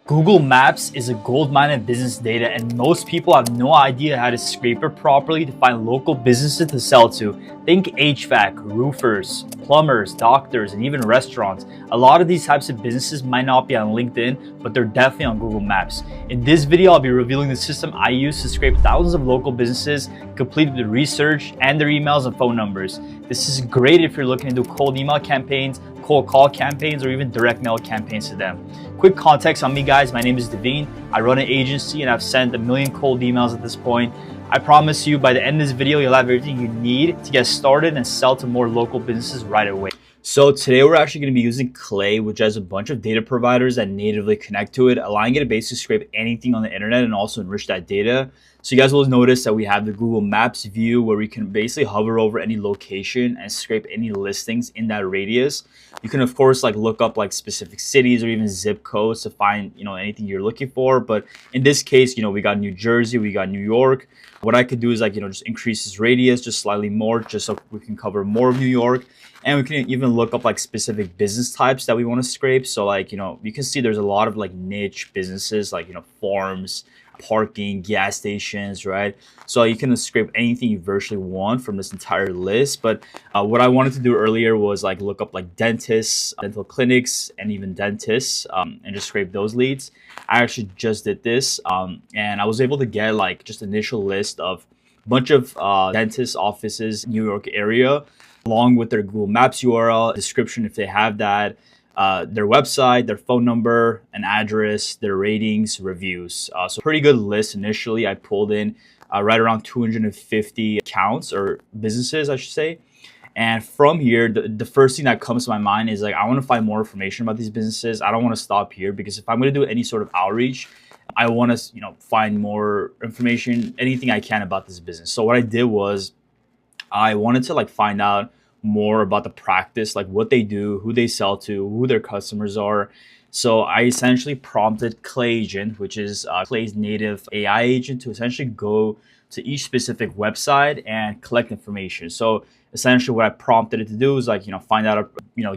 Google Maps is a goldmine of business data, and most people have no idea how to scrape it properly to find local businesses to sell to. Think HVAC, roofers, plumbers, doctors, and even restaurants. A lot of these types of businesses might not be on LinkedIn, but they're definitely on Google Maps. In this video, I'll be revealing the system I use to scrape thousands of local businesses, complete with the research and their emails and phone numbers. This is great if you're looking to do cold email campaigns, cold call campaigns, or even direct mail campaigns to them. Quick context on me, guys. My name is Devine. I run an agency and I've sent 1 million cold emails at this point. I promise you by the end of this video, you'll have everything you need to get started and sell to more local businesses right away. So today we're actually going to be using Clay, which has a bunch of data providers that natively connect to it, allowing it to basically scrape anything on the internet and also enrich that data. So you guys will notice that we have the Google Maps view where we can basically hover over any location and scrape any listings in that radius. You can of course look up specific cities or even zip codes to find anything you're looking for. But in this case, we got New Jersey, we got New York. What I could do is just increase this radius just slightly more, just so we can cover more of New York. And we can even look up specific business types that we want to scrape. So you can see there's a lot of niche businesses farms, parking, gas stations, right? So you can scrape anything you virtually want from this entire list. But what I wanted to do earlier was look up dentists, dental clinics, and even dentists, and just scrape those leads. I actually just did this, and I was able to get just initial list of a bunch of dentist offices, New York area, along with their Google Maps URL, description if they have that, their website, their phone number, an address, their ratings, reviews. So pretty good list initially. I pulled in right around 250 accounts or businesses, I should say. And from here, the first thing that comes to my mind is I want to find more information about these businesses. I don't want to stop here because if I'm going to do any sort of outreach, I want to find more information, anything I can about this business. So what I did was I wanted to find out more about the practice, what they do, who they sell to, who their customers are. So I essentially prompted Clay Agent, which is Clay's native AI agent, to essentially go to each specific website and collect information. So essentially what I prompted it to do is find out,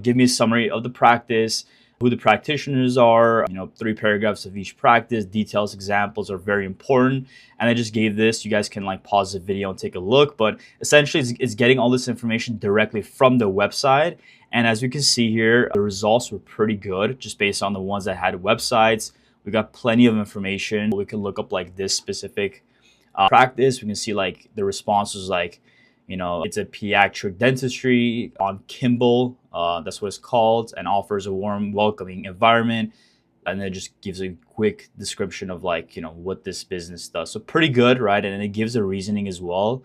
give me a summary of the practice, who the practitioners are, 3 paragraphs of each practice, details, examples are very important. And I just gave this. You guys can pause the video and take a look, but essentially it's getting all this information directly from the website. And as you can see here, the results were pretty good just based on the ones that had websites. We got plenty of information. We can look up this specific practice. We can see the response was it's a pediatric dentistry on Kimball. That's what it's called, and offers a warm, welcoming environment. And then it just gives a quick description of what this business does. So pretty good, right? And it gives a reasoning as well,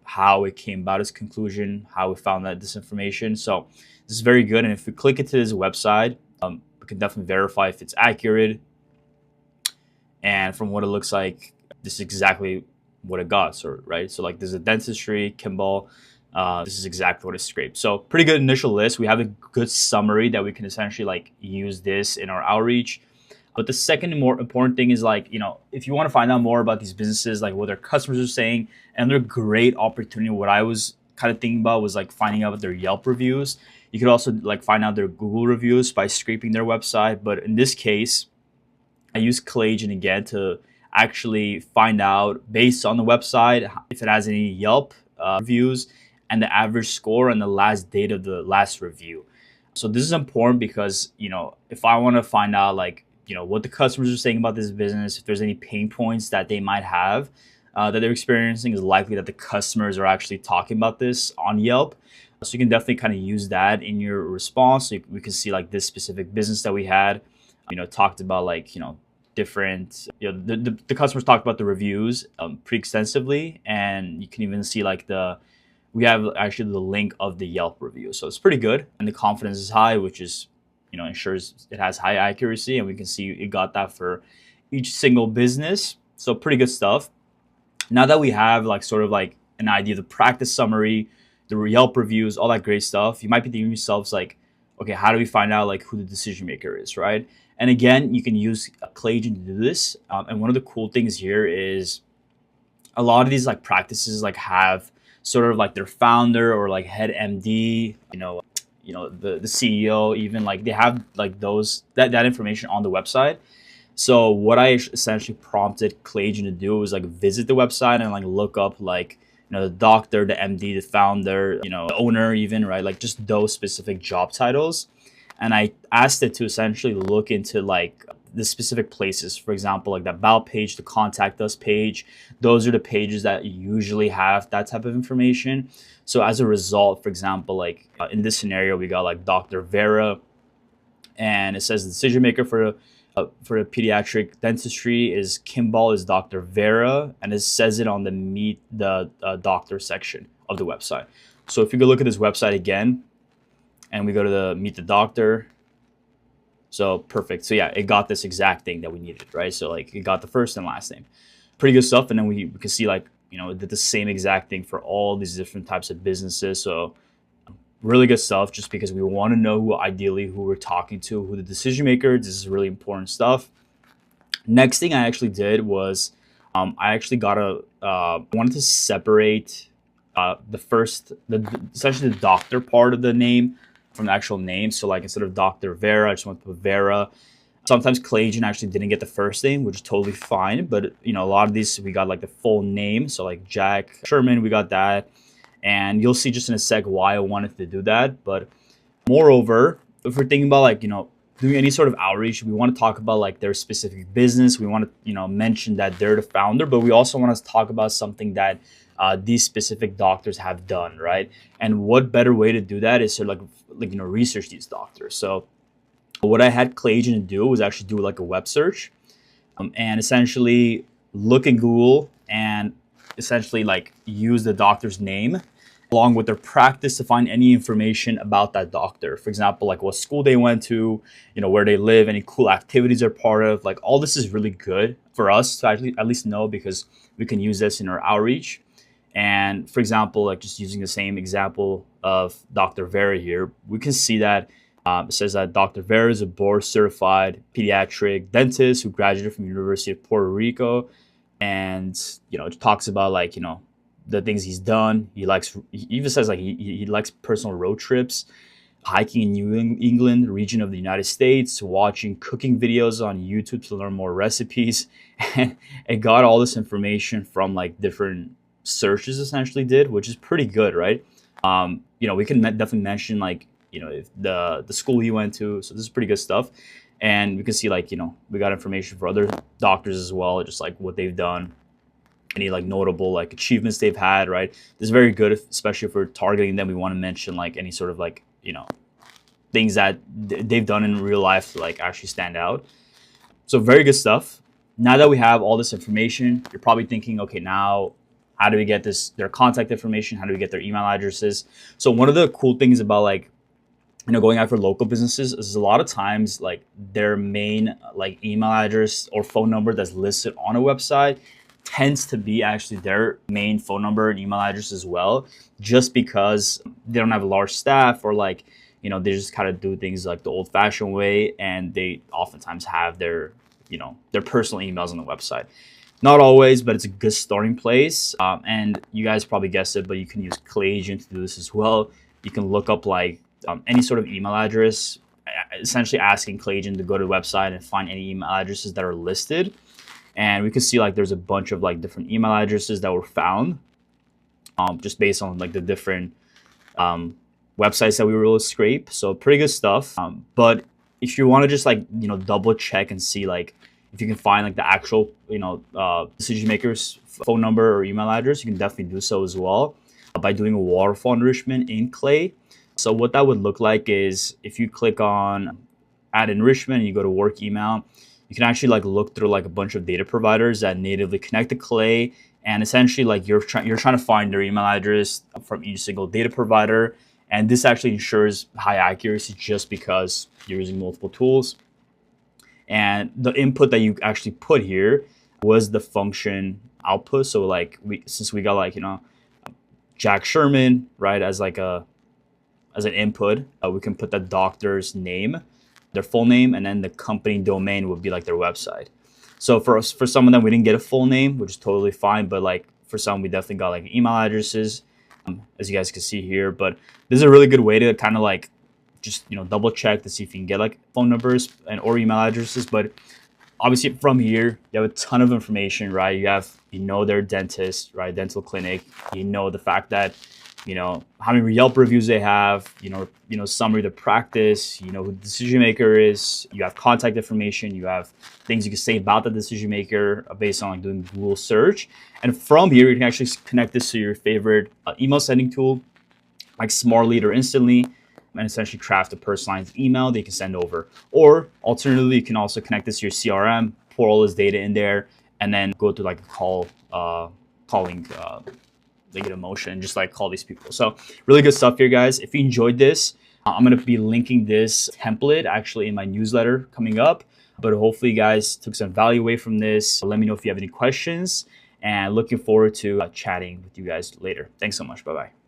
how it came about its conclusion, how we found that this information. So this is very good. And if we click into this website, we can definitely verify if it's accurate. And from what it looks like, this is exactly what it got, so right? So there's a dentistry, Kimball. This is exactly what it scraped. So pretty good initial list. We have a good summary that we can essentially use this in our outreach. But the second more important thing is if you want to find out more about these businesses, what their customers are saying, and they're great opportunity. What I was kind of thinking about was finding out their Yelp reviews. You could also find out their Google reviews by scraping their website. But in this case, I use Clay Agent again to actually find out based on the website if it has any Yelp reviews and the average score and the last date of the last review. So this is important because if I want to find out what the customers are saying about this business, if there's any pain points that they might have that they're experiencing, is likely that the customers are actually talking about this on Yelp. So you can definitely kind of use that in your response. So we can see this specific business that we had talked about different, the customers talked about the reviews pretty extensively, and you can even see we have actually the link of the Yelp review. So it's pretty good, and the confidence is high, which is ensures it has high accuracy, and we can see it got that for each single business. So pretty good stuff. Now that we have an idea of the practice summary, the Yelp reviews, all that great stuff, you might be thinking to yourselves okay, how do we find out who the decision maker is, right? And again, you can use Clay Agent to do this. And one of the cool things here is a lot of these practices have sort of their founder or head MD, the CEO, even they have those that information on the website. So what I essentially prompted ClayAgent to do was like visit the website and like look up like, the doctor, the MD, the founder, the owner even, right? Like just those specific job titles. And I asked it to essentially look into like the specific places. For example, like the about page, the contact us page. Those are the pages that usually have that type of information. So as a result, for example, like in this scenario, we got like Dr. Vera, and it says the decision maker for the pediatric dentistry is Kimball, is Dr. Vera, and it says it on the meet the doctor section of the website. So if you go look at this website again, and we go to the meet the doctor, so perfect. So yeah, it got this exact thing that we needed, right? So like it got the first and last name, pretty good stuff. And then we can see like it did the same exact thing for all these different types of businesses. So really good stuff, just because we want to know who we're talking to, who the decision maker. This is really important stuff. Next thing I actually did was I actually wanted to separate essentially the doctor part of the name from the actual name. So like instead of Dr. Vera, I just want to put Vera. Sometimes ClayAgent actually didn't get the first name, which is totally fine. But a lot of these we got like the full name. So like Jack Sherman, we got that. And you'll see just in a sec why I wanted to do that. But moreover, if we're thinking about like, doing any sort of outreach, we want to talk about like their specific business. We want to, mention that they're the founder, but we also want to talk about something that these specific doctors have done, right? And what better way to do that is to research these doctors. So what I had ClayAgent do was actually do like a web search and essentially look in Google and essentially like use the doctor's name along with their practice to find any information about that doctor. For example, like what school they went to, where they live, any cool activities they're part of. Like all this is really good for us to actually at least know, because we can use this in our outreach. And for example, like just using the same example of Dr. Vera here, we can see that it says that Dr. Vera is a board certified pediatric dentist who graduated from the University of Puerto Rico. And, it talks about like, the things he's done. He even says like he likes personal road trips, hiking in New England region of the United States, watching cooking videos on YouTube to learn more recipes. And it got all this information from like different searches essentially did, which is pretty good, right? We can definitely mention like, if the school he went to. So this is pretty good stuff. And we can see like, we got information for other doctors as well, just like what they've done, any like notable like achievements they've had, right? This is very good, especially if we're targeting them. We want to mention like any sort of like, things that they've done in real life to like actually stand out. So very good stuff. Now that we have all this information, you're probably thinking, okay, now how do we get their contact information? How do we get their email addresses? So one of the cool things about like, going after local businesses is a lot of times like their main like email address or phone number that's listed on a website tends to be actually their main phone number and email address as well, just because they don't have a large staff, or like, they just kind of do things like the old fashioned way, and they oftentimes have their personal emails on the website. Not always, but it's a good starting place. And you guys probably guessed it, but you can use ClayAgent to do this as well. You can look up like any sort of email address, essentially asking ClayAgent to go to the website and find any email addresses that are listed. And we can see like there's a bunch of like different email addresses that were found just based on like the different websites that we were able to scrape. So pretty good stuff. But if you want to just like, double check and see like if you can find like the actual, decision maker's phone number or email address, you can definitely do so as well by doing a waterfall enrichment in Clay. So what that would look like is if you click on add enrichment and you go to work email, you can actually like look through like a bunch of data providers that natively connect to Clay, and essentially like you're trying to find their email address from each single data provider. And this actually ensures high accuracy just because you're using multiple tools. And the input that you actually put here was the function output. So like since we got like, Jack Sherman, right, as an input, we can put the doctor's name, their full name, and then the company domain would be like their website. So for some of them, we didn't get a full name, which is totally fine. But like for some, we definitely got like email addresses, as you guys can see here. But this is a really good way to kind of like just double check to see if you can get like phone numbers and or email addresses. But Obviously from here, you have a ton of information, right? You know, their dentist, right? Dental clinic. You know the fact that, you know, how many Yelp reviews they have, you know, summary of the practice, you know, who the decision maker is, you have contact information, you have things you can say about the decision maker based on like doing Google search. And from here, you can actually connect this to your favorite email sending tool like Smartly or Instantly, and essentially craft a personalized email they can send over. Or alternatively, you can also connect this to your CRM, pour all this data in there, and then go to like a calling negative motion, just like call these people. So really good stuff here, guys. If you enjoyed this, I'm going to be linking this template actually in my newsletter coming up. But hopefully you guys took some value away from this. Let me know if you have any questions, and looking forward to chatting with you guys later. Thanks so much. Bye-bye.